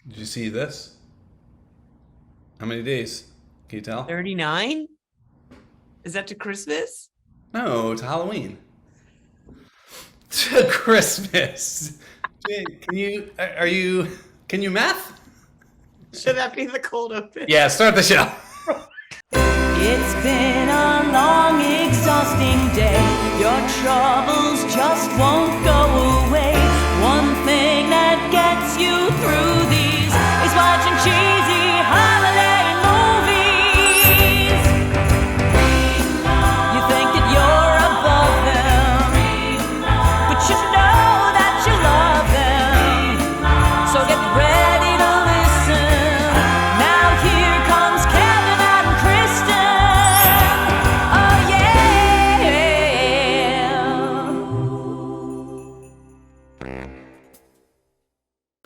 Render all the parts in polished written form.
Did you see this? How many days? Can you tell? 39? Is that to Christmas? No, it's Halloween. To Christmas. Can you math? Should that be the cold open? Yeah, start the show. It's been a long, exhausting day. Your troubles just won't go away. One thing that gets you through these is watching cheesy holiday movies. You think that you're above them, but you know that you love them. So get ready to listen. Now here comes Kevin and Kristin. Oh yeah.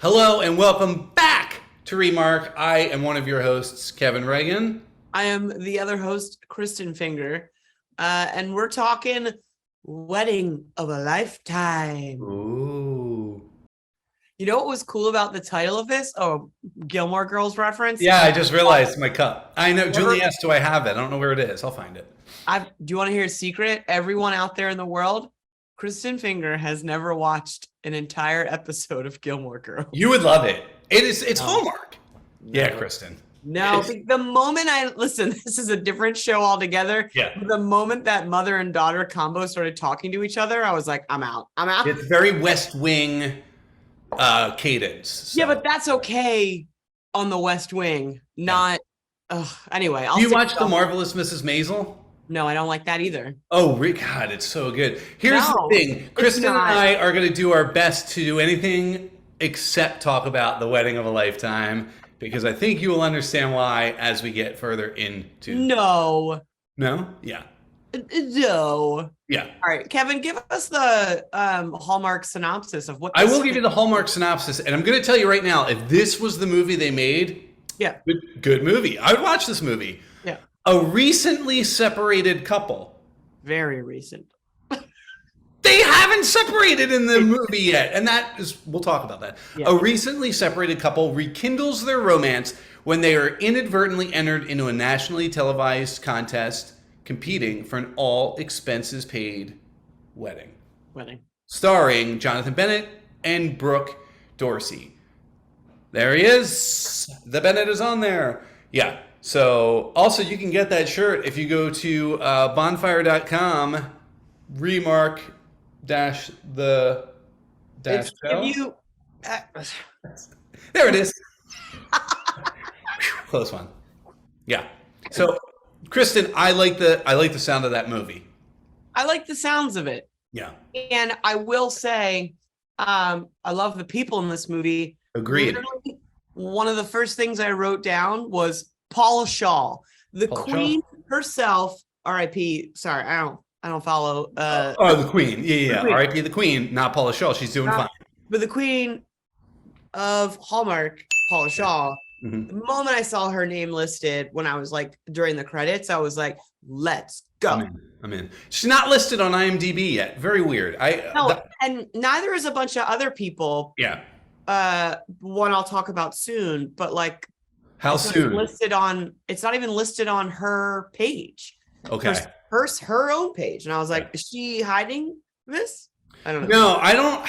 Hello and welcome back to Remark. I am one of your hosts, Kevin Reagan. I am the other host, Kristin Finger, and we're talking Wedding of a Lifetime. Ooh. You know what was cool about the title of this? Oh, Gilmore Girls reference? Yeah, I just realized my cup. I know. Julie asked, do I have it? I don't know where it is. I'll find it. Do you want to hear a secret? Everyone out there in the world, Kristin Finger has never watched an entire episode of Gilmore Girls. You would love it. It's Hallmark. Yeah, Kristin. No, the moment listen, this is a different show altogether. Yeah. The moment that mother and daughter combo started talking to each other, I was like, I'm out. It's very West Wing cadence. So. Yeah, but that's okay on the West Wing. Not. Anyway, Do you watch The Marvelous Mrs. Maisel? No, I don't like that either. Oh, God, it's so good. Here's the thing. Kristin and I are going to do our best to do anything except talk about The Wedding of a Lifetime, because I think you will understand why as we get further into... No? Yeah. No. Yeah. All right, Kevin, give us the Hallmark synopsis of what I will give you the Hallmark synopsis, and I'm going to tell you right now, if this was the movie they made, yeah, good movie. I would watch this movie. Yeah. A recently separated couple. Very recent. They haven't separated in the movie yet. And we'll talk about that. Yeah. A recently separated couple rekindles their romance when they are inadvertently entered into a nationally televised contest competing for an all expenses paid wedding. Starring Jonathan Bennett and Brooke Darcy. There he is. The Bennett is on there. Yeah. So also you can get that shirt if you go to bonfire.com, Remark the dash show. There it is. Close one. Yeah. So Kristin, I like the sound of that movie. I like the sounds of it. Yeah. And I will say, I love the people in this movie. Agreed. Literally, one of the first things I wrote down was Paula Shaw, the Queen herself. R.I.P. Sorry, I don't follow. The Queen. Yeah. R.I.P. the Queen, not Paula Shaw. She's doing fine. But the Queen of Hallmark, Paula Shaw. Mm-hmm. The moment I saw her name listed when I was like during the credits, I was like, let's go. I'm in. She's not listed on IMDb yet. Very weird. And neither is a bunch of other people. Yeah. One I'll talk about soon, but like how soon? It's not even listed on her page. Okay. Her own page. And I was like, is she hiding this? I don't know. No, I don't.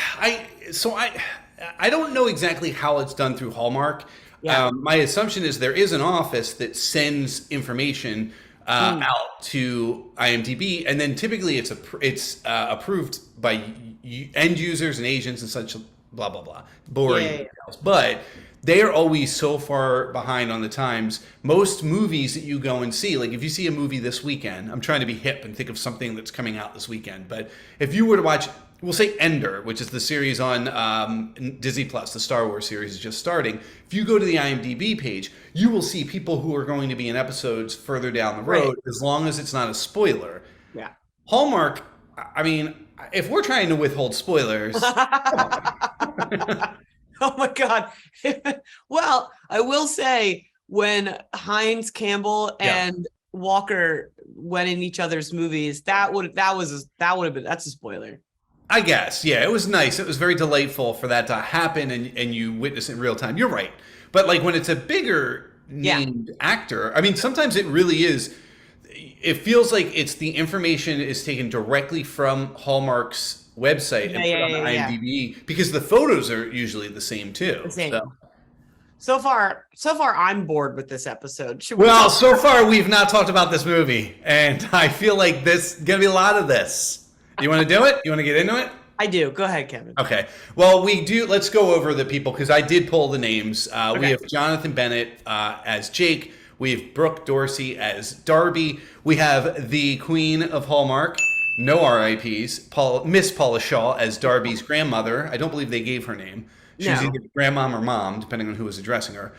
I don't know exactly how it's done through Hallmark. Yeah. My assumption is there is an office that sends information out to IMDb, and then typically it's approved by end users and agents and such. Blah blah blah. Boring details, but they are always so far behind on the times. Most movies that you go and see, like if you see a movie this weekend, I'm trying to be hip and think of something that's coming out this weekend, but if you were to watch, we'll say Ender, which is the series on Disney Plus, the Star Wars series is just starting. If you go to the IMDb page, you will see people who are going to be in episodes further down the road, as long as it's not a spoiler. Yeah. Hallmark, I mean, if we're trying to withhold spoilers, oh my God. Well, I will say when Hines, Campbell, and Walker went in each other's movies, that's a spoiler. I guess, yeah, it was nice. It was very delightful for that to happen, and you witness it in real time. You're right, but like when it's a bigger named actor, I mean, sometimes it really is. It feels like it's the information is taken directly from Hallmark's website and put on IMDb because the photos are usually the same too. The same. So far, I'm bored with this episode. Well, so far we've not talked about this movie, and I feel like this gonna be a lot of this. You want to do it? You want to get into it? I do. Go ahead, Kevin. Okay. Well, we do. Let's go over the people because I did pull the names. We have Jonathan Bennett as Jake. We have Brooke Darcy as Darby. We have the Queen of Hallmark, no RIPs, Miss Paula Shaw as Darby's grandmother. I don't believe they gave her name. She was either grandmom or mom, depending on who was addressing her.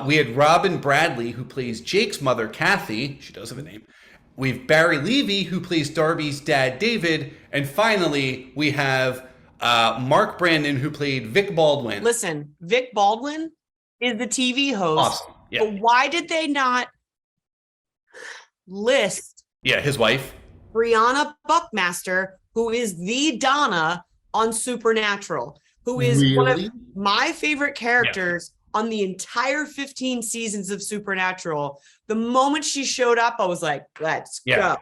We had Robyn Bradley, who plays Jake's mother, Kathy. She does have a name. We have Barry Levy, who plays Darby's dad, David. And finally, we have Mark Brandon, who played Vic Baldwin. Listen, Vic Baldwin is the TV host. Awesome. Yeah. But why did they not list his wife? Briana Buckmaster, who is the Donna on Supernatural, who is one of my favorite characters on the entire 15 seasons of Supernatural. The moment she showed up, I was like, let's go.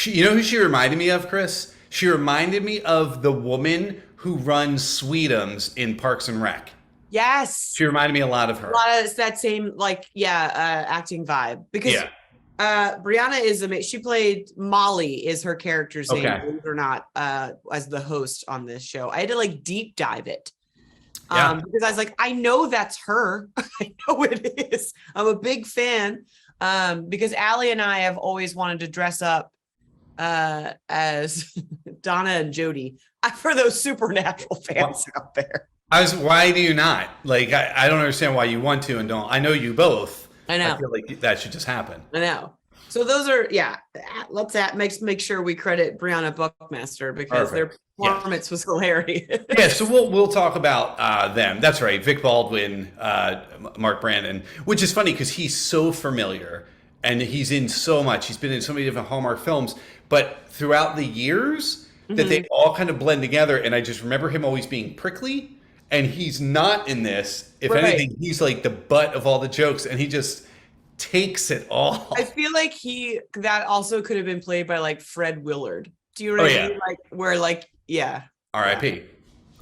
You know who she reminded me of, Chris? She reminded me of the woman who runs Sweetums in Parks and Rec. Yes. She reminded me a lot of her. A lot of that same, acting vibe. Because Briana is amazing. She played Molly is her character's name, believe it or not, as the host on this show. I had to deep dive it. Because I was like, I know that's her. I know it is. I'm a big fan. Because Allie and I have always wanted to dress up as Donna and Jody for those Supernatural fans out there. Why do you not? I don't understand why you want to and don't. I know you both. I know. I feel like that should just happen. I know. So those are, let's make sure we credit Briana Buckmaster because their performance was hilarious. So we'll talk about them. That's right. Vic Baldwin, Mark Brandon, which is funny because he's so familiar and he's in so much. He's been in so many different Hallmark films, but throughout the years that they all kind of blend together. And I just remember him always being prickly, and he's not in this. If anything, he's like the butt of all the jokes, and he just takes it all. I feel like that also could have been played by Fred Willard. Do you know what I mean? R.I.P.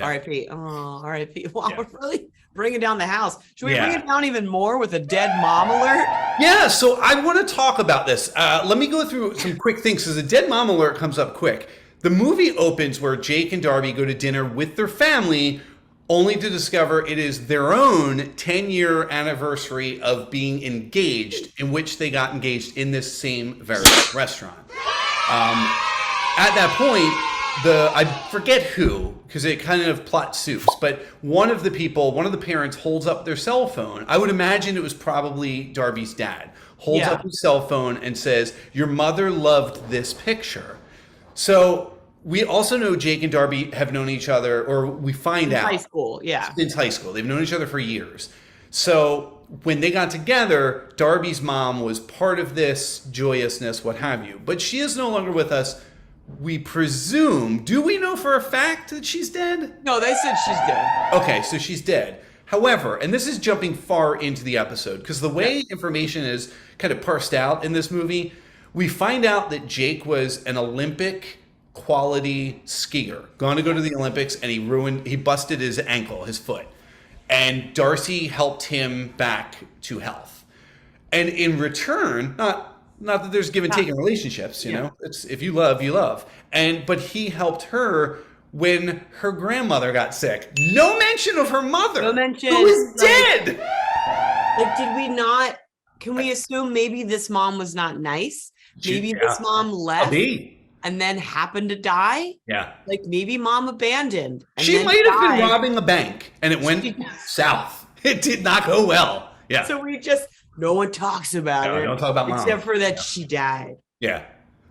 R.I.P. Oh, R.I.P. Wow, we're really bringing down the house. Should we bring it down even more with a dead mom alert? Yeah, so I want to talk about this. Let me go through some quick things because the dead mom alert comes up quick. The movie opens where Jake and Darby go to dinner with their family, only to discover it is their own 10-year anniversary of being engaged, in which they got engaged in this same very restaurant. At that point, I forget who, because it kind of plot soups, but one of the parents holds up their cell phone. I would imagine it was probably Darby's dad. Holds up his cell phone and says, "Your mother loved this picture." So we also know Jake and Darby have known each other, or we find out. High school, Since high school. They've known each other for years. So when they got together, Darby's mom was part of this joyousness, what have you. But she is no longer with us. We presume. Do we know for a fact that she's dead? No, they said she's dead. Okay, so she's dead. However, and this is jumping far into the episode, because the way information is kind of parsed out in this movie, we find out that Jake was an Olympic quality skier, going to go to the Olympics, and he busted his ankle, his foot. And Darcy helped him back to health. And in return, not that there's give and take in relationships, you know, it's if you love, you love. But he helped her when her grandmother got sick. No mention of her mother. No mention. Who is dead. Did we not, can we assume maybe this mom was not nice? Maybe this mom left and then happened to die? Yeah. Maybe mom abandoned. She might have been robbing a bank and it went south. It did not go well. Yeah. So no one talks about it. Don't talk about mom. Except for that she died. Yeah.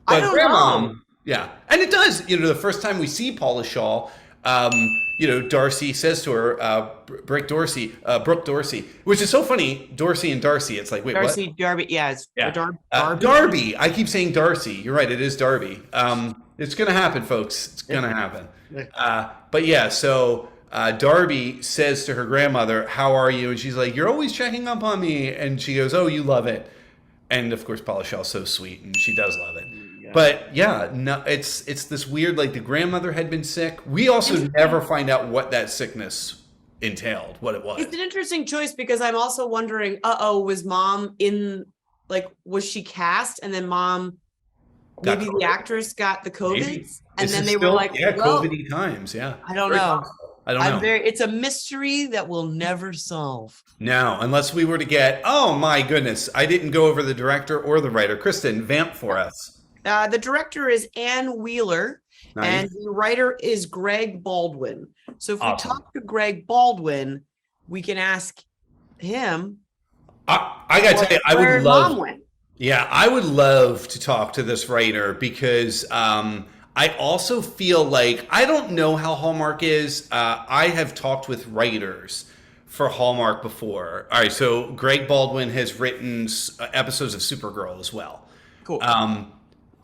But I don't know. Yeah. And it does, the first time we see Paula Shaw, Darcy says to her, Brooke Darcy, which is so funny, Dorsey and Darcy. It's like, wait, Darcy, what? Darby, Darby. Darby. I keep saying Darcy. You're right. It is Darby. It's going to happen, folks. It's going to happen. But yeah, so Darby says to her grandmother, "How are you?" And she's like, "You're always checking up on me." And she goes, "Oh, you love it." And of course, Paula Shell's so sweet, and she does love it. Yeah. But yeah, no, it's this weird, like the grandmother had been sick. We also never find out what that sickness entailed, what it was. It's an interesting choice because I'm also wondering, was mom was she cast and then mom, maybe the actress got the COVID and then they were like, COVID-y times. Yeah. I don't know. Know. It's a mystery that we'll never solve. No, unless we were to get, oh my goodness, I didn't go over the director or the writer. Kristin, vamp for us. The director is Ann Wheeler, nice. And the writer is Greg Baldwin. So if we talk to Greg Baldwin, we can ask him. I got to tell you, I would love. Yeah, I would love to talk to this writer because I also feel like, I don't know how Hallmark is. I have talked with writers for Hallmark before. All right, so Greg Baldwin has written episodes of Supergirl as well. Cool.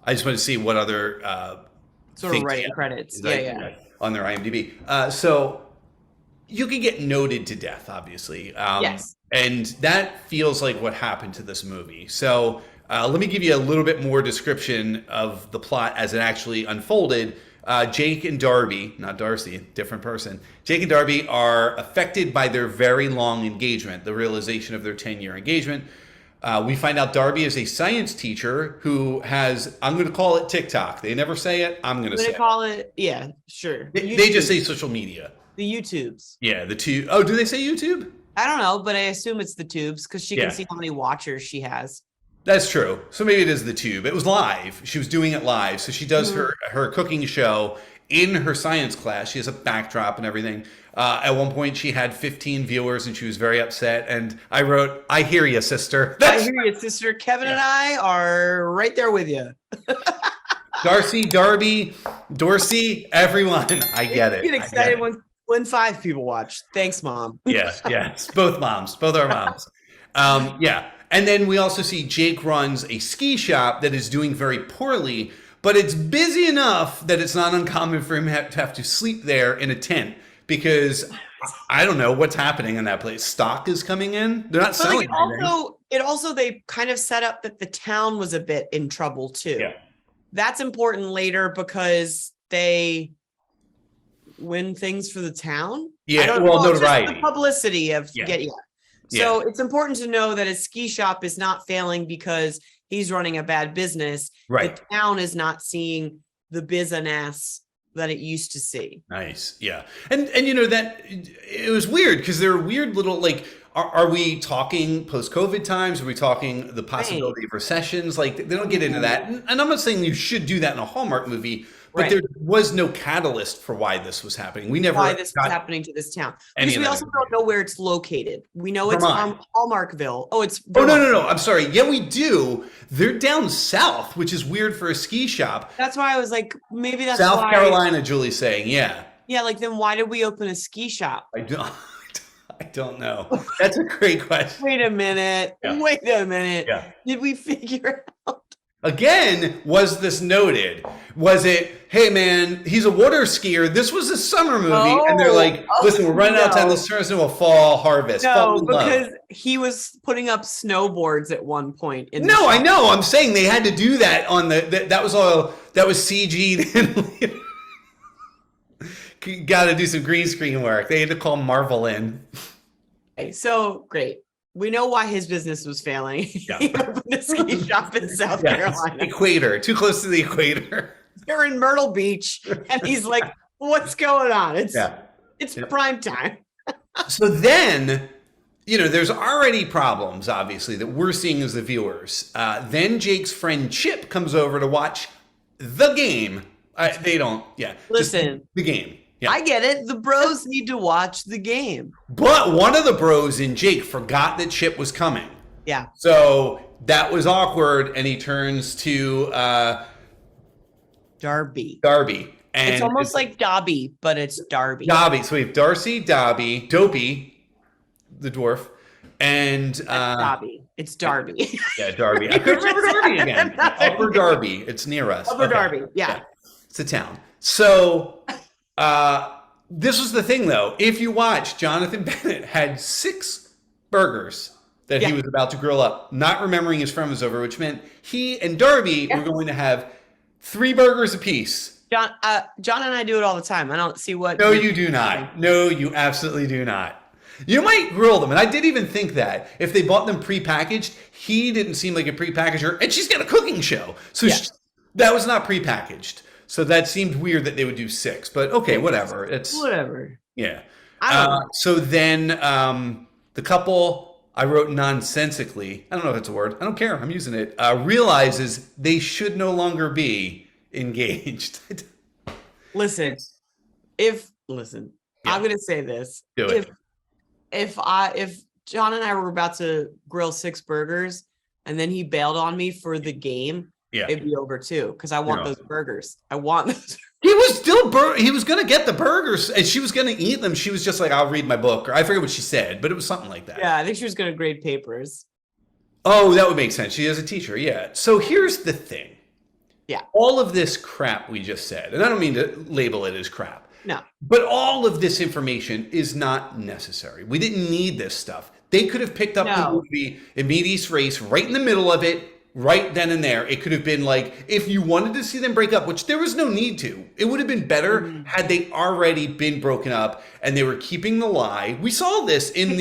I just want to see what other sort of writing credits. Yeah. On their IMDb. So you can get noted to death, obviously. Yes. And that feels like what happened to this movie. So let me give you a little bit more description of the plot as it actually unfolded. Jake and Darby, not Darcy, different person. Jake and Darby are affected by their very long engagement, the realization of their 10-year engagement. We find out Darby is a science teacher who has, I'm going to call it TikTok. They never say it. I'm going to say it. They call it, yeah, sure. They just say social media. The YouTubes. Yeah, the two. Oh, do they say YouTube? I don't know, but I assume it's the tubes because she can see how many watchers she has. That's true. So maybe it is the tube. It was live. She was doing it live. So she does her cooking show in her science class. She has a backdrop and everything. At one point, she had 15 viewers and she was very upset. And I wrote, "I hear you, sister." I hear you, sister. Kevin and I are right there with you. Darcy, Darby, Dorsey, everyone. I get it. You get excited when 5 people watch. Thanks, Mom. Yes. Both moms. Both our moms. Yeah. And then we also see Jake runs a ski shop that is doing very poorly, but it's busy enough that it's not uncommon for him to have to sleep there in a tent because I don't know what's happening in that place. Stock is coming in. They're not selling anything. It also, they kind of set up that the town was a bit in trouble too. Yeah. That's important later because they win things for the town. Yeah, notoriety. Just the publicity of So it's important to know that his ski shop is not failing because he's running a bad business. Right. The town is not seeing the business that it used to see. Nice. Yeah. And you know, that it was weird because there are weird little, like, are we talking post-COVID times? Are we talking the possibility of recessions? Like, they don't get into that. And I'm not saying you should do that in a Hallmark movie, but there was no catalyst for why this was happening. We never why this was happening to this town. Because we also don't know where it's located. We know it's Hallmarkville. Oh, it's Vermont. No. I'm sorry. Yeah, we do. They're down south, which is weird for a ski shop. That's why I was like, maybe that's South Carolina, Julie's saying. Yeah. Yeah, like then why did we open a ski shop? I don't know. That's a great question. Wait a minute. Yeah. Did we figure out? Again, was this noted? Was it, hey man, he's a water skier. This was a summer movie. And they're like, listen, we're running out of time. Let's turn this into a fall harvest. No, because he was putting up snowboards at one point. I know. I'm saying they had to do that on that was CG'd. Got to do some green screen work. They had to call Marvel in. Okay, so great. We know why his business was failing. Yeah. He opened a ski shop in South Carolina. Equator, too close to the equator. They're in Myrtle Beach, and he's like, "What's going on? It's prime time." So then, there's already problems, obviously, that we're seeing as the viewers. Then Jake's friend Chip comes over to watch the game. They don't. Yeah. Listen, the game. Yeah. I get it. The bros need to watch the game. But one of the bros in Jake forgot that Chip was coming. Yeah. So that was awkward, and he turns to Darby. And it's almost like Dobby, but it's Darby. So we have Darcy, Dobby, Dopey, the dwarf, and Dobby. It's Darby. Yeah, Darby. I couldn't remember Darby again. Upper Darby. It's near us. Upper Darby. Yeah. It's a town. So This was the thing, though. If you watch, Jonathan Bennett had 6 burgers that he was about to grill up, not remembering his friend was over, which meant he and Darby were going to have 3 burgers apiece. John and I do it all the time. I don't see what. No, you do not. No, you absolutely do not. You might grill them, and I did even think that if they bought them prepackaged, he didn't seem like a prepackager, and she's got a cooking show, so that was not prepackaged. So that seemed weird that they would do 6, but okay, whatever. It's whatever. Yeah. I don't know. So then the couple, I wrote nonsensically, I don't know if it's a word, I don't care, I'm using it, realizes they should no longer be engaged. Listen, I'm gonna say this. Do it. If John and I were about to grill 6 burgers and then he bailed on me for the game, it'd be over too, because I want those burgers. I want those. He was still he was gonna get the burgers and she was gonna eat them. She was just like, I'll read my book, or I forget what she said, but it was something like that. Yeah, I think she was gonna grade papers. Oh, that would make sense. She is a teacher, yeah. So here's the thing. Yeah. All of this crap we just said, and I don't mean to label it as crap. No. But all of this information is not necessary. We didn't need this stuff. They could have picked up the movie in Meaty's race right in the middle of it, right then and there. It could have been like, if you wanted to see them break up, which there was no need to, it would have been better had they already been broken up and they were keeping the lie. We saw this in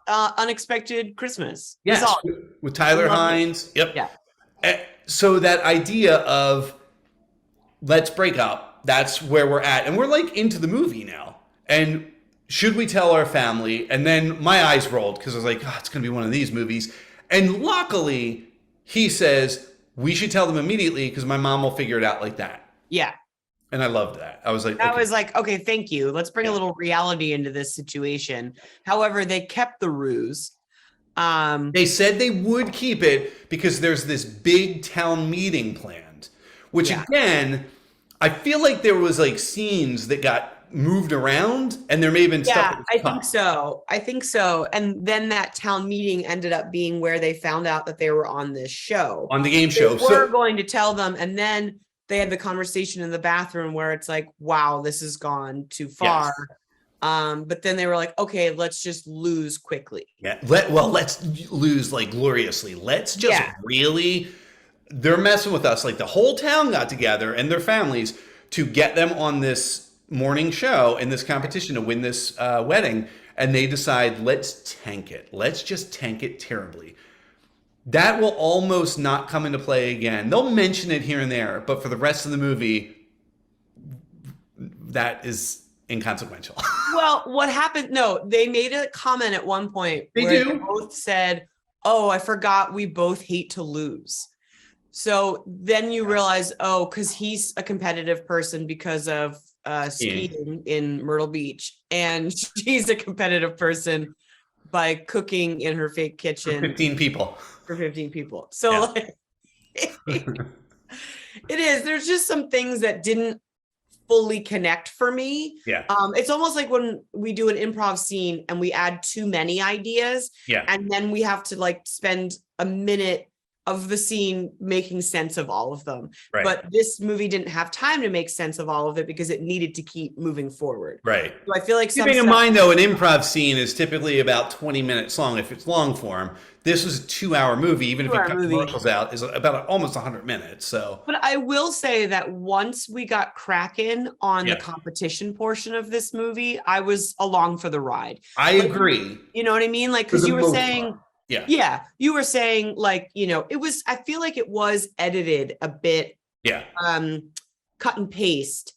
Unexpected Christmas. Yes, with Tyler Hines. Yep. Yeah. So that idea of let's break up, that's where we're at. And we're like into the movie now. And should we tell our family? And then my eyes rolled because I was like, oh, it's going to be one of these movies. And luckily, he says, we should tell them immediately because my mom will figure it out like that. Yeah. And I loved that. I was like, okay, thank you. Let's bring a little reality into this situation. However, they kept the ruse. They said they would keep it because there's this big town meeting planned, which again, I feel like there was like scenes that got moved around and there may have been stuff. I think so. And then that town meeting ended up being where they found out that they were on this show. On the game show. We're going to tell them. And then they had the conversation in the bathroom where it's like, wow, this has gone too far. Yes. But then they were like, okay, let's just lose quickly. Yeah. Let's lose like gloriously. Let's just really, they're messing with us. Like the whole town got together and their families to get them on this morning show in this competition to win this wedding. And they decide, let's tank it. Let's just tank it terribly. That will almost not come into play again. They'll mention it here and there, but for the rest of the movie, that is inconsequential. Well, what happened? No, they made a comment at one point where they both said, oh, I forgot we both hate to lose. So then you realize, because he's a competitive person because of skiing in Myrtle Beach, and she's a competitive person by cooking in her fake kitchen. For 15 people. So it is. There's just some things that didn't fully connect for me. Yeah. It's almost like when we do an improv scene and we add too many ideas. Yeah. And then we have to like spend a minute of the scene making sense of all of them. Right. But this movie didn't have time to make sense of all of it because it needed to keep moving forward. Right. So I feel like keeping in mind though, an improv scene is typically about 20 minutes long if it's long form. This was a 2-hour movie, even if you cut commercials out, is about almost 100 minutes. So, but I will say that once we got cracking on the competition portion of this movie, I was along for the ride. I agree. You know what I mean? Like, because you were saying, you were saying like, it was. I feel like it was edited a bit, cut and paste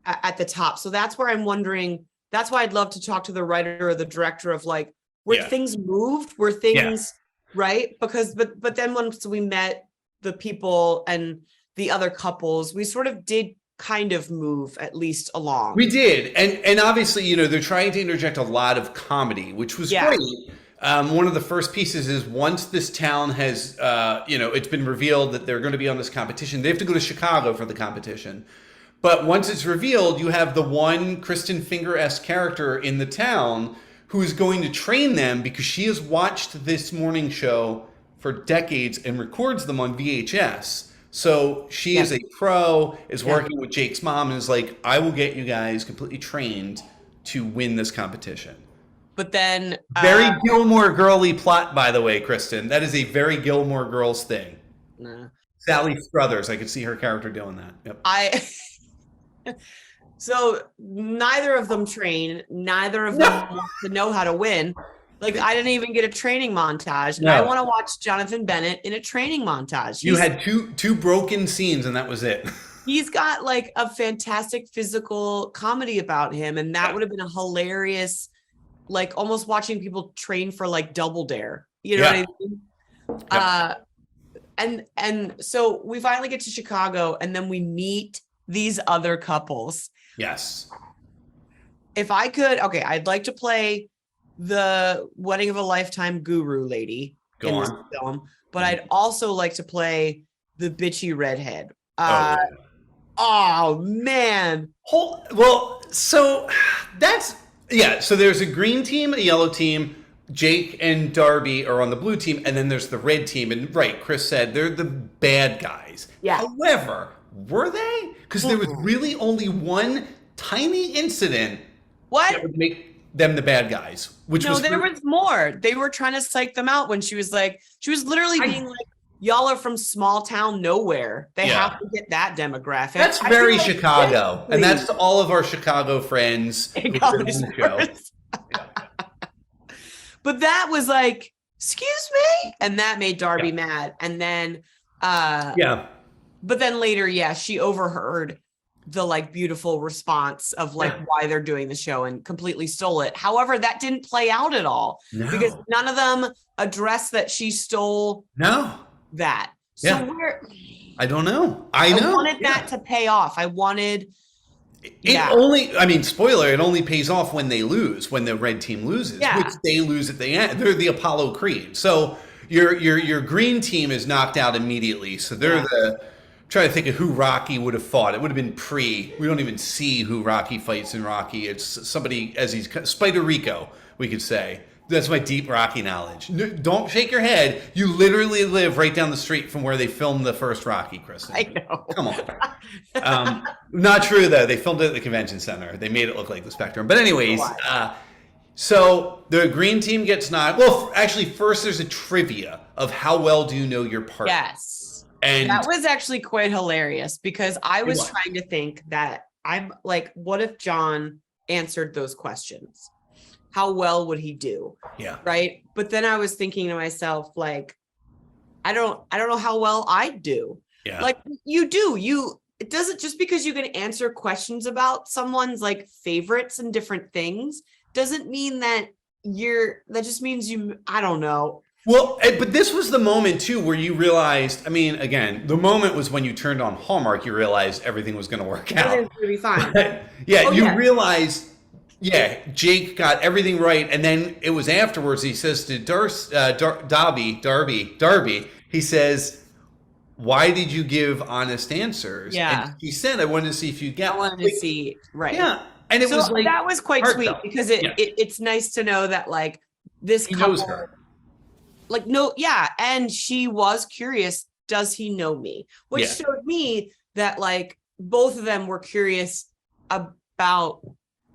at the top. So that's where I'm wondering. That's why I'd love to talk to the writer or the director of like, were things moved? Were things right? Because but then once we met the people and the other couples, we sort of did kind of move at least along. We did. And obviously, they're trying to interject a lot of comedy, which was great. One of the first pieces is once this town has, it's been revealed that they're going to be on this competition, they have to go to Chicago for the competition. But once it's revealed, you have the one Kristin Finger-esque character in the town who is going to train them because she has watched this morning show for decades and records them on VHS So she is a pro, is Yeah. working with Jake's mom, and is like, I will get you guys completely trained to win this competition. But then Very Gilmore Girly plot, by the way, Kristin. That is a very Gilmore Girls thing. nah. Sally Struthers, I could see her character doing that. Yep. So neither of them train, neither of them want to know how to win. Like, I didn't even get a training montage. And I want to watch Jonathan Bennett in a training montage. You had two broken scenes, and that was it. He's got like a fantastic physical comedy about him, and that would have been a hilarious, like almost watching people train for like Double Dare. You know what I mean? And so we finally get to Chicago, and then we meet these other couples. Yes. If I could, okay, I'd like to play the Wedding of a Lifetime guru lady in this film, but I'd also like to play the bitchy redhead. Oh man. Well, so that's so there's a green team and a yellow team. Jake and Darby are on the blue team, and then there's the red team. And right, Chris said they're the bad guys. Yeah. However, were they? Because there was really only one tiny incident that would make them the bad guys. There was more. They were trying to psych them out when she was literally being like, y'all are from small town nowhere. They have to get that demographic. That's very Chicago. And that's to all of our Chicago friends. But that was like, excuse me? And that made Darby mad. And then but then later, she overheard the like beautiful response of like why they're doing the show and completely stole it. However, that didn't play out at all because none of them addressed that she stole that. So I don't know. I wanted that to pay off. I wanted spoiler, it only pays off when they lose, when the red team loses, which they lose at the end. They're the Apollo Creed. So your green team is knocked out immediately. So they're trying to think of who Rocky would have fought. It would have been we don't even see who Rocky fights in Rocky. It's somebody Spider Rico, we could say. That's my deep Rocky knowledge. Don't shake your head. You literally live right down the street from where they filmed the first Rocky, Kristin. I know. Come on. Not true, though. They filmed it at the convention center. They made it look like the Spectrum. But anyways, so the green team gets knocked. Well, actually, first there's a trivia of how well do you know your partner. Yes. And that was actually quite hilarious because I was trying to think that I'm like, what if John answered those questions? How well would he do? Yeah. Right. But then I was thinking to myself, like, I don't know how well I'd do. Yeah. Like it doesn't just because you can answer questions about someone's like favorites and different things doesn't mean that that just means I don't know. Well, but this was the moment too where you realized, I mean, again, the moment was when you turned on Hallmark, you realized everything was going to work out. Everything's going to be fine. You realized, Jake got everything right. And then it was afterwards, he says to Darby, he says, why did you give honest answers? Yeah. And he said, I wanted to see if you get. I wanted to see, right. Yeah. And it was like, that was quite sweet because it's nice to know that like this couple knows her. Like, and she was curious, does he know me? Which showed me that like both of them were curious about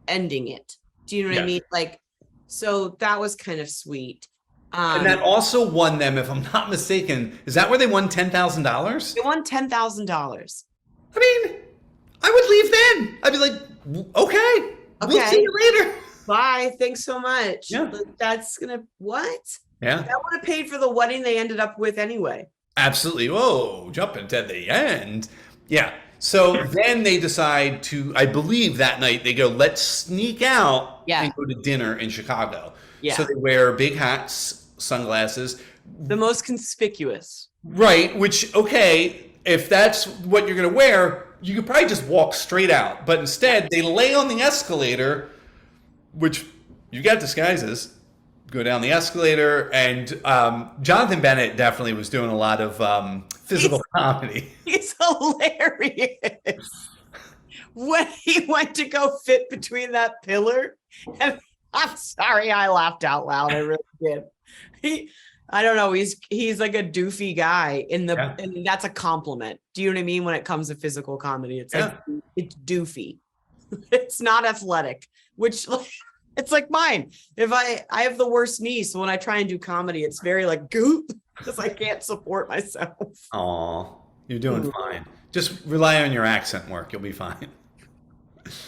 ending it. Do you know what I mean? Like, so that was kind of sweet. And that also won them, if I'm not mistaken, is that where they won $10,000? They won $10,000. I mean, I would leave then. I'd be like, okay. We'll see you later. Bye. Thanks so much. Yeah. That's what? Yeah. That would have paid for the wedding they ended up with anyway. Absolutely. Whoa, jumping to the end. Yeah. So then they decide to, I believe that night, they go, let's sneak out and go to dinner in Chicago. Yeah. So they wear big hats, sunglasses. The most conspicuous. Right. Which, okay, if that's what you're going to wear, you could probably just walk straight out. But instead, they lay on the escalator, which you got disguises. Go down the escalator, and Jonathan Bennett definitely was doing a lot of physical comedy. He's hilarious. When he went to go fit between that pillar, and I'm sorry, I laughed out loud. I really did. I don't know. He's like a doofy guy and that's a compliment. Do you know what I mean? When it comes to physical comedy, it's like, it's doofy. It's not athletic, which it's like mine. If I have the worst knee, so when I try and do comedy, it's very like goop because I can't support myself. Aw, you're doing fine. Just rely on your accent work. You'll be fine.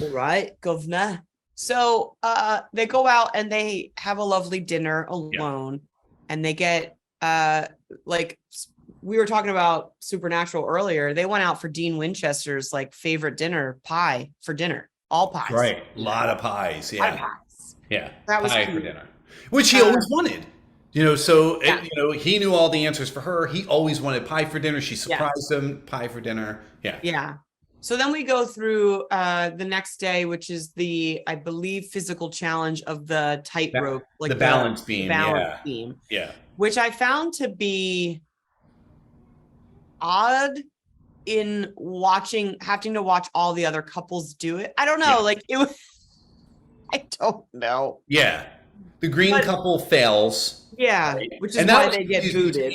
All right, governor. So they go out and they have a lovely dinner alone, and they get like we were talking about Supernatural earlier. They went out for Dean Winchester's like favorite dinner pie for dinner, all pies. Right, a lot of pies. Yeah, pies. Yeah, that was pie cute. for dinner, which he always wanted. So he knew all the answers for her. He always wanted pie for dinner. She surprised him, pie for dinner. Yeah. So then we go through the next day, which is I believe, physical challenge of the tightrope, like the balance beam. Yeah. Which I found to be odd in having to watch all the other couples do it. I don't know. Like it was, I don't know. Yeah. The green couple fails. Yeah. Right? Which is why they get booted.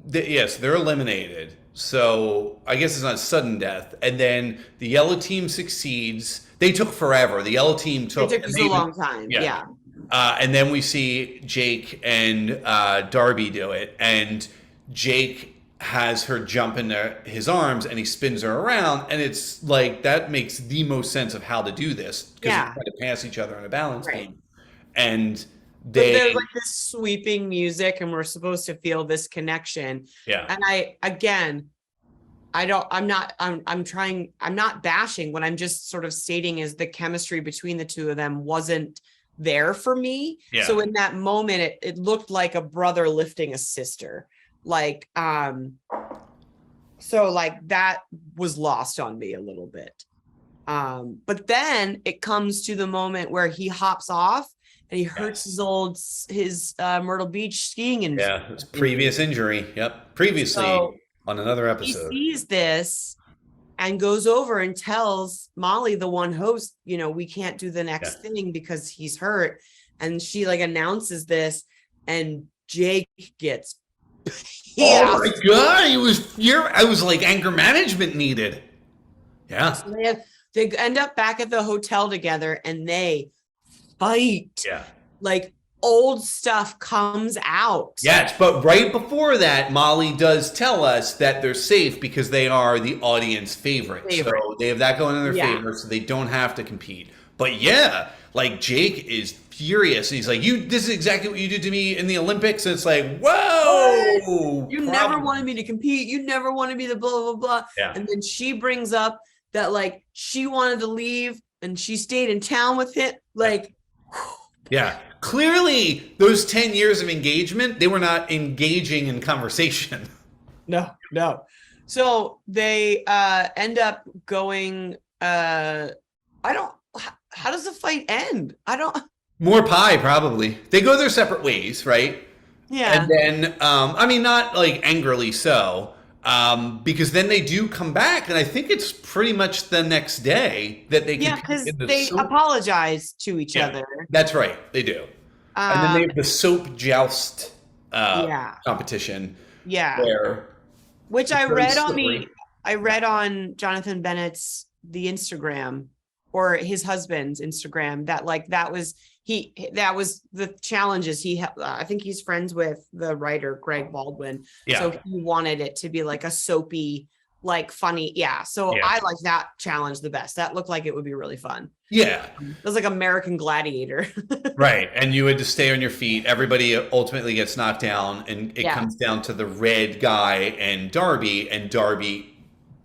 Yes, they're eliminated. So I guess it's not sudden death. And then the yellow team succeeds. They took forever. The yellow team took a long time. Yeah. And then we see Jake and Darby do it. And Jake has her jump into his arms and he spins her around. And it's like, that makes the most sense of how to do this. Because they're trying to pass each other on a balance beam. And there's like this sweeping music and we're supposed to feel this connection. Yeah. And I'm not bashing. What I'm just sort of stating is the chemistry between the two of them wasn't there for me. Yeah. So in that moment, it looked like a brother lifting a sister. Like, so like that was lost on me a little bit. But then it comes to the moment where he hops off and he hurts his Myrtle Beach skiing injury. Yeah, his previous injury. Yep. Previously on another episode. He sees this and goes over and tells Molly, the one host, we can't do the next thing because he's hurt. And she like announces this and Jake gets Oh my God, I was like, anger management needed. Yeah. So they end up back at the hotel together and they fight. Yeah. Like old stuff comes out. Yes, but right before that, Molly does tell us that they're safe because they are the audience favorite. So they have that going in their favor, so they don't have to compete. But yeah, like Jake is furious. He's like, this is exactly what you did to me in the Olympics. And it's like, whoa. You never wanted me to compete. You never wanted me to blah, blah, blah. Yeah. And then she brings up that like she wanted to leave and she stayed in town with him. Like, yeah, clearly those 10 years of engagement, they were not engaging in conversation. No. So they end up going, how does the fight end? More pie, probably. They go their separate ways, right? Yeah. And then, not like angrily so, because then they do come back, and I think it's pretty much the next day that they because they apologize to each other. That's right, they do. And then they have the soap joust competition. Yeah. Which I read on Jonathan Bennett's the Instagram or his husband's Instagram that was the challenges I think he's friends with the writer Greg Baldwin. Yeah. So he wanted it to be like a soapy, like funny. Yeah. So I like that challenge the best. That looked like it would be really fun. Yeah. It was like American Gladiator. Right. And you had to stay on your feet. Everybody ultimately gets knocked down and it comes down to the red guy and Darby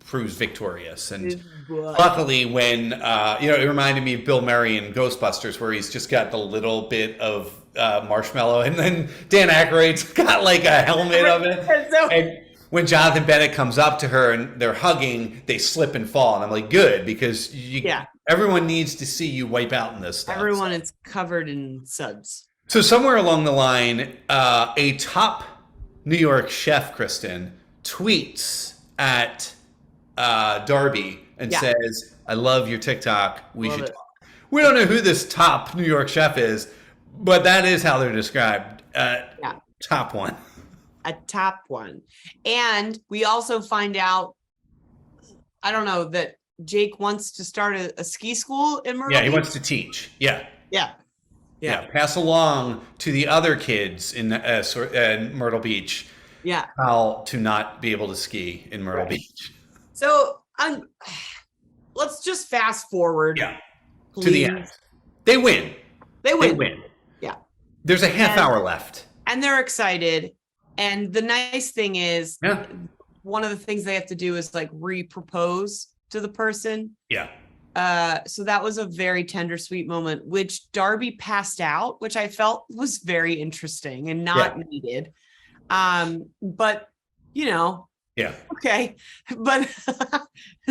proves victorious. And luckily when, it reminded me of Bill Murray in Ghostbusters where he's just got the little bit of marshmallow and then Dan Aykroyd's got like a helmet of it. And when Jonathan Bennett comes up to her and they're hugging, they slip and fall. And I'm like, good, because everyone needs to see you wipe out in this stuff. Everyone is covered in suds. So somewhere along the line, a top New York chef, Kristin, tweets at Darby and says, I love your TikTok. We should talk. We don't know who this top New York chef is, but that is how they're described. top one. A top one. And we also find out, I don't know, that Jake wants to start a ski school in Myrtle Beach. He wants to teach. Yeah. Pass along to the other kids in Myrtle Beach. Yeah. How to not be able to ski in Myrtle Beach. So let's just fast forward. Yeah. To the end. They win. They win. Yeah. There's a half hour left. And they're excited. And the nice thing is, one of the things they have to do is like re-propose to the person. Yeah. So that was a very tender, sweet moment, which Darby passed out, which I felt was very interesting and not needed. But okay. But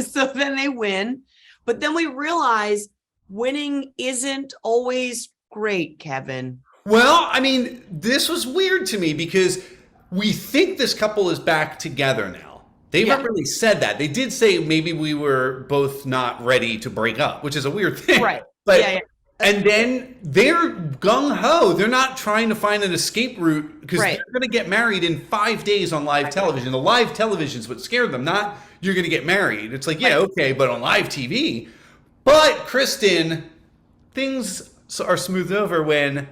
so then they win, but then we realize winning isn't always great, Kevin. Well, I mean, this was weird to me because we think this couple is back together now. They haven't really said that. They did say maybe we were both not ready to break up, which is a weird thing. Right. But and then they're gung-ho. They're not trying to find an escape route because they're going to get married in 5 days on live television. The live television is what scared them, not you're going to get married. It's like, okay, but on live TV. But Kristin, things are smoothed over when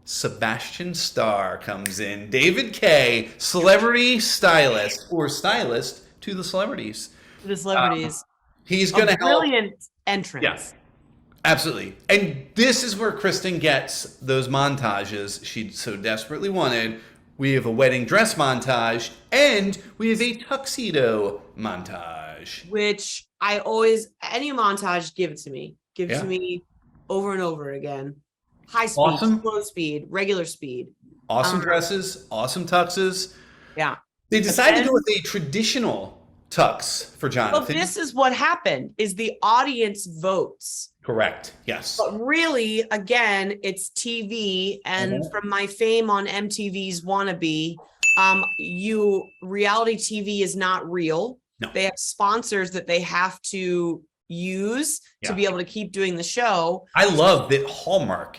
Sebastian Starr comes in. David Kaye, celebrity stylist or stylist to the celebrities. He's going to help. Brilliant entrance. Yeah, absolutely. And this is where Kristin gets those montages she so desperately wanted. We have a wedding dress montage and we have a tuxedo montage. Which I always, any montage, give it to me. Give it to me over and over again. High speed, slow speed, regular speed. Awesome dresses, awesome tuxes. Yeah. They decided to go with a traditional tux for Jonathan. But this is what happened, is the audience votes. Correct, yes. But really, again, it's TV. And from my fame on MTV's Wannabe, reality TV is not real. No. They have sponsors that they have to use to be able to keep doing the show. I love that Hallmark.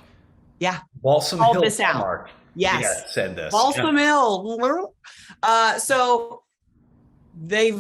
Yeah. Balsam Hill Hallmark. Yes. Said this. Balsam Hill. So they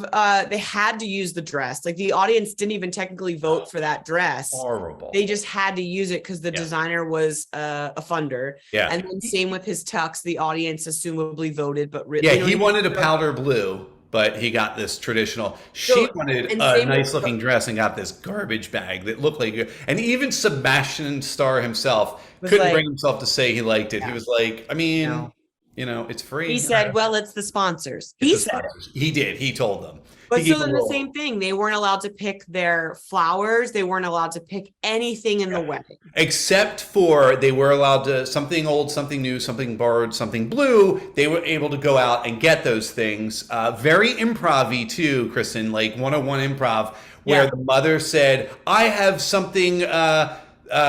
had to use the dress. Like the audience didn't even technically vote for that dress. Horrible. They just had to use it because the designer was a funder. Yeah. And then same with his tux. The audience assumably voted, but really, he wanted a powder blue. But he got this traditional. She wanted a nice looking dress and got this garbage bag that looked like. And even Sebastian Starr himself couldn't bring himself to say he liked it. He was like, I mean, it's free. He said, well, it's the sponsors. He said it. He did. He told them. But so then the same thing. They weren't allowed to pick their flowers. They weren't allowed to pick anything in the wedding. Except for they were allowed to, something old, something new, something borrowed, something blue. They were able to go out and get those things. Very improv-y too, Kristin, like 101 improv, where the mother said, I have something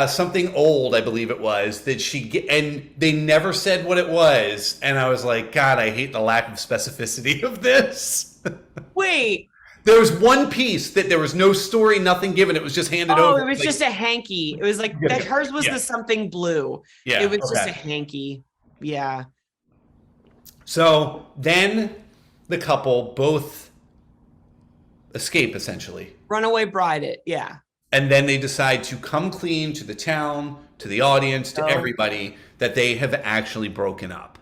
something old, I believe it was, that and they never said what it was. And I was like, God, I hate the lack of specificity of this. Wait. There was one piece that there was no story, nothing given. It was just handed over. Oh, it was just a hanky. It was like that. Hers was the something blue. Yeah, it was just a hanky. Yeah. So then the couple both escape, essentially. Runaway bride it. Yeah. And then they decide to come clean to the town, to the audience, to everybody, that they have actually broken up.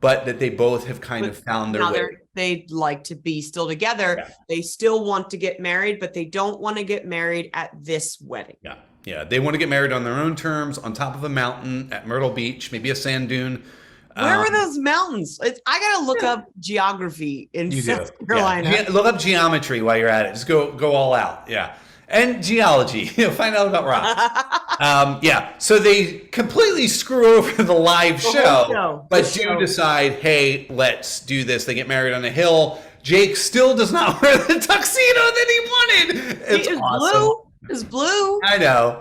But that they both have kind of found their way. They'd like to be still together. Yeah. They still want to get married, but they don't want to get married at this wedding. Yeah. Yeah. They want to get married on their own terms, on top of a mountain at Myrtle Beach, maybe a sand dune. Where were those mountains? I got to look up geography in South Carolina. Yeah. Look up geometry while you're at it. Just go all out. Yeah. And geology, find out about rocks. So they completely screw over the live show, but do decide, hey, let's do this. They get married on a hill. Jake still does not wear the tuxedo that he wanted. It's awesome. Blue. It's blue. I know.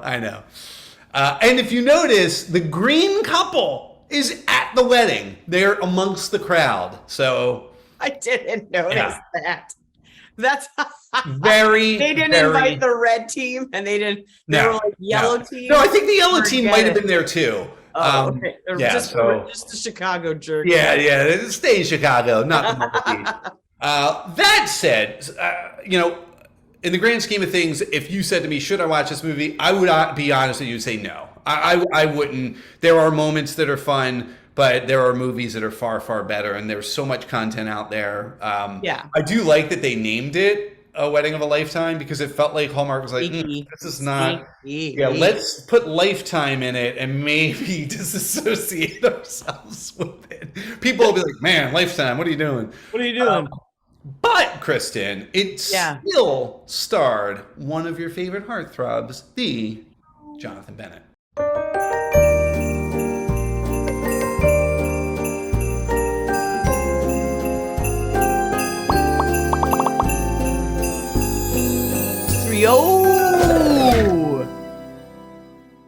And if you notice, the green couple is at the wedding. They're amongst the crowd. So I didn't notice that. That's very. They didn't invite the red team, and they didn't. They were like yellow team. No, I think the yellow team might have been there too. Okay. Yeah, just a Chicago jerk. Yeah. Stay in Chicago, not the Myrtle Beach. That said, in the grand scheme of things, if you said to me, should I watch this movie? I would be honest with you and say no. I wouldn't. There are moments that are fun, but there are movies that are far, far better, and there's so much content out there. I do like that they named it A Wedding of a Lifetime, because it felt like Hallmark was like, this is not. Yeah, let's put Lifetime in it and maybe disassociate ourselves with it. People will be like, man, Lifetime, what are you doing? What are you doing? But Kristin, it still starred one of your favorite heartthrobs, the Jonathan Bennett.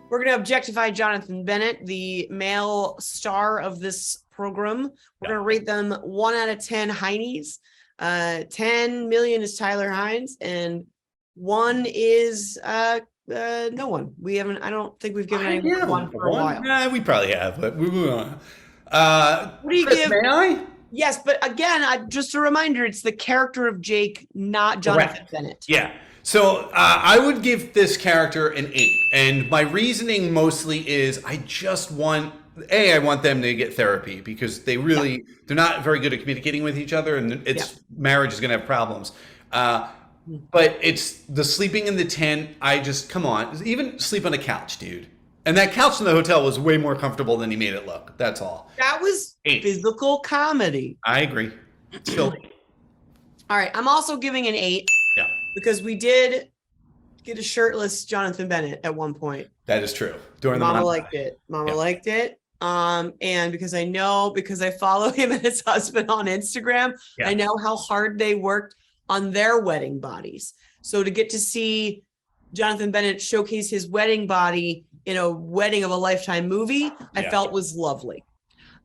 We're going to objectify Jonathan Bennett, the male star of this program. We're going to rate them 1 out of 10 Highness. 10 million is Tyler Hines, and 1 is no one. We haven't. I don't think we've given anyone one for a while. Nah, we probably have, but we move on. What do you Chris, give? May I? Yes, but again, just a reminder: it's the character of Jake, not Jonathan Bennett. Yeah. So I would give this character an 8, and my reasoning mostly is I just want. I want them to get therapy, because they're not very good at communicating with each other, and marriage is going to have problems. But it's the sleeping in the tent. Come on, even sleep on a couch, dude. And that couch in the hotel was way more comfortable than he made it look. That's all. That was 8. Physical comedy. I agree. Still. All right, I'm also giving an 8. Yeah. Because we did get a shirtless Jonathan Bennett at one point. That is true. During Mama the liked it. Mama liked it. And because I follow him and his husband on Instagram, I know how hard they worked on their wedding bodies. So to get to see Jonathan Bennett showcase his wedding body in a Wedding of a Lifetime movie, I felt was lovely.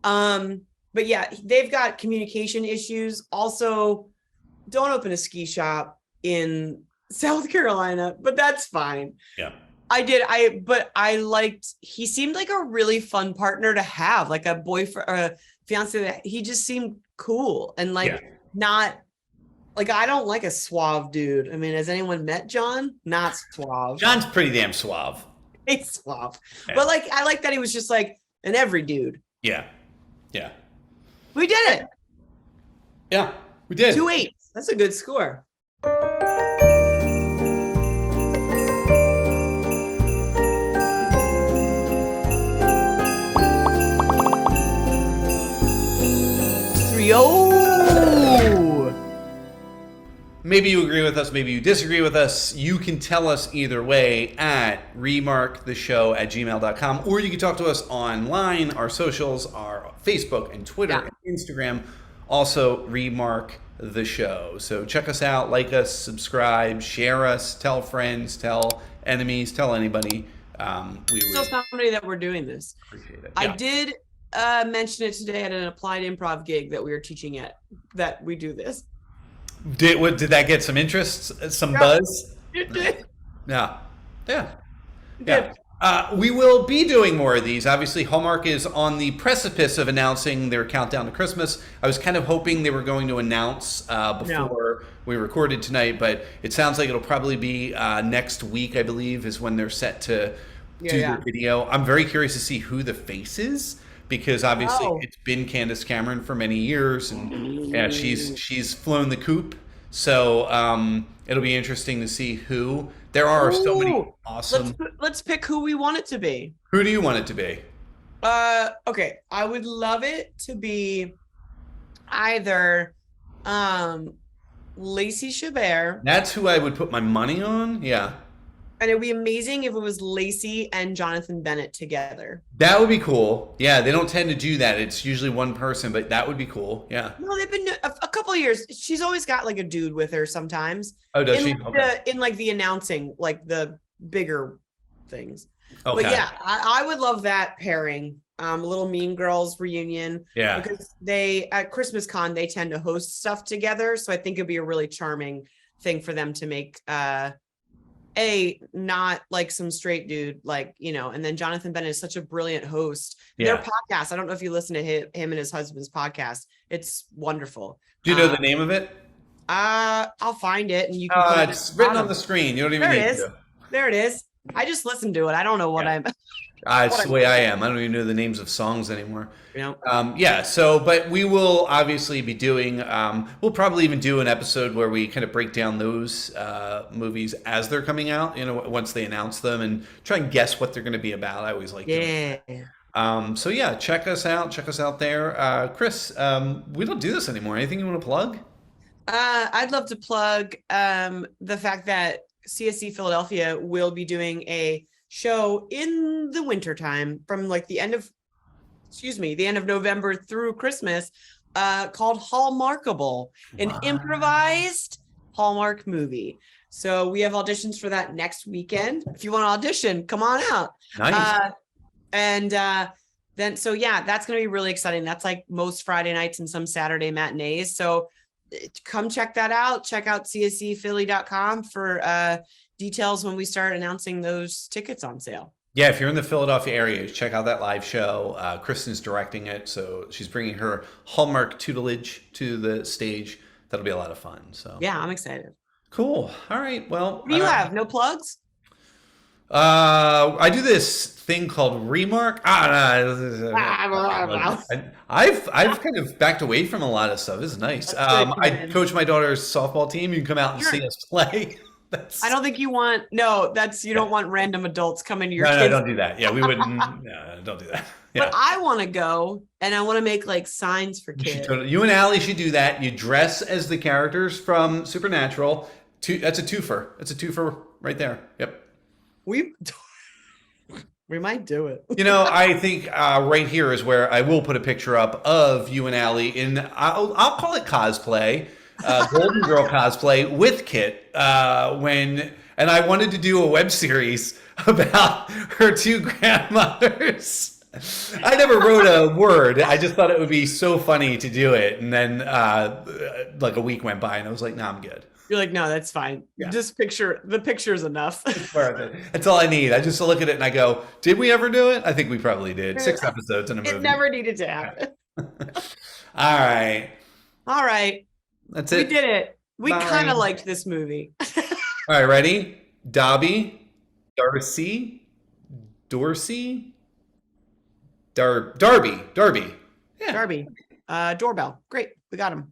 But yeah, they've got communication issues. Also, don't open a ski shop in South Carolina, but that's fine. Yeah. He seemed like a really fun partner to have, like a boyfriend or a fiance. That he just seemed cool and not like, I don't like a suave dude. I mean, has anyone met John? Not suave. John's pretty damn suave. He's suave. Yeah. But like, I like that he was just like an every dude. Yeah. Yeah. We did it. Yeah, we did. 2 8. That's a good score. Maybe you agree with us, maybe you disagree with us. You can tell us either way at remarktheshow@gmail.com, or you can talk to us online. Our socials are Facebook and Twitter and Instagram. Also, Remark the Show. So check us out, like us, subscribe, share us, tell friends, tell enemies, tell anybody. We tell somebody that we're doing this. Appreciate it. I did mention it today at an applied improv gig that we were teaching at, that we do this. Did that get some interest, some buzz? It did. Yeah. We will be doing more of these. Obviously, Hallmark is on the precipice of announcing their countdown to Christmas. I was kind of hoping they were going to announce before we recorded tonight, but it sounds like it'll probably be next week, I believe, is when they're set to do their video. I'm very curious to see who the face is, because obviously it's been Candace Cameron for many years, and she's flown the coop. So it'll be interesting to see who. There are so many awesome. Let's pick who we want it to be. Who do you want it to be? Okay, I would love it to be either Lacey Chabert. That's who I would put my money on. Yeah. And it would be amazing if it was Lacey and Jonathan Bennett together. That would be cool. Yeah, they don't tend to do that. It's usually one person, but that would be cool. Yeah. No, they've been a couple of years. She's always got like a dude with her sometimes. Oh, does she? Okay. In like the announcing, like the bigger things. Okay. But yeah, I would love that pairing. A little Mean Girls reunion. Yeah. Because they, at Christmas Con, they tend to host stuff together. So I think it'd be a really charming thing for them to make. not like some straight dude, like, you know, and then Jonathan Bennett is such a brilliant host. Yeah. Their podcast, I don't know if you listen to him and his husband's podcast. It's wonderful. Do you know the name of it? I'll find it, and you can put it's written on the screen. You don't even need to. There it is. I just listened to it. I don't know what I'm. It's the way I am. I don't even know the names of songs anymore. You know? Yeah. So, but we will obviously be doing. We'll probably even do an episode where we kind of break down those movies as they're coming out. You know, once they announce them, and try and guess what they're going to be about. I always like. Yeah. So yeah, check us out. Check us out there, Chris. We don't do this anymore. Anything you want to plug? I'd love to plug the fact that CSC Philadelphia will be doing a show in the wintertime from like the end of November through Christmas, called Hallmarkable, an improvised Hallmark movie. So we have auditions for that next weekend. If you want to audition, come on out. Nice. Then that's going to be really exciting. That's like most Friday nights and some Saturday matinees. So come check that out. Check out cscphilly.com for details when we start announcing those tickets on sale. Yeah, if you're in the Philadelphia area, check out that live show. Kristin's directing it, so she's bringing her Hallmark tutelage to the stage. That'll be a lot of fun. So yeah, I'm excited. Cool. All right. Well, what do you have? No plugs? I do this thing called Remark. I've kind of backed away from a lot of stuff. It's nice. I coach my daughter's softball team. You can come out and see us play. I don't think you want. No, you don't want random adults coming to your kids. No, don't do that. Yeah, we wouldn't. No, don't do that. Yeah. But I want to go, and I want to make like signs for kids. You and Allie should do that. You dress as the characters from Supernatural. That's a twofer. It's a twofer right there. Yep. We might do it. You know, I think right here is where I will put a picture up of you and Allie in. I'll call it cosplay. Golden Girl cosplay with Kit and I wanted to do a web series about her two grandmothers. I never wrote a word. I just thought it would be so funny to do it. And then like a week went by and I was like, no, I'm good. You're like, no, that's fine. Yeah. Just the picture is enough. That's all I need. I just look at it and I go, did we ever do it? I think we probably did. 6 episodes in a movie. It never needed to happen. All right. That's it. We did it. We kind of liked this movie. All right, ready? Dobby, Darcy, Darby. Yeah. Darby. Doorbell. Great. We got him.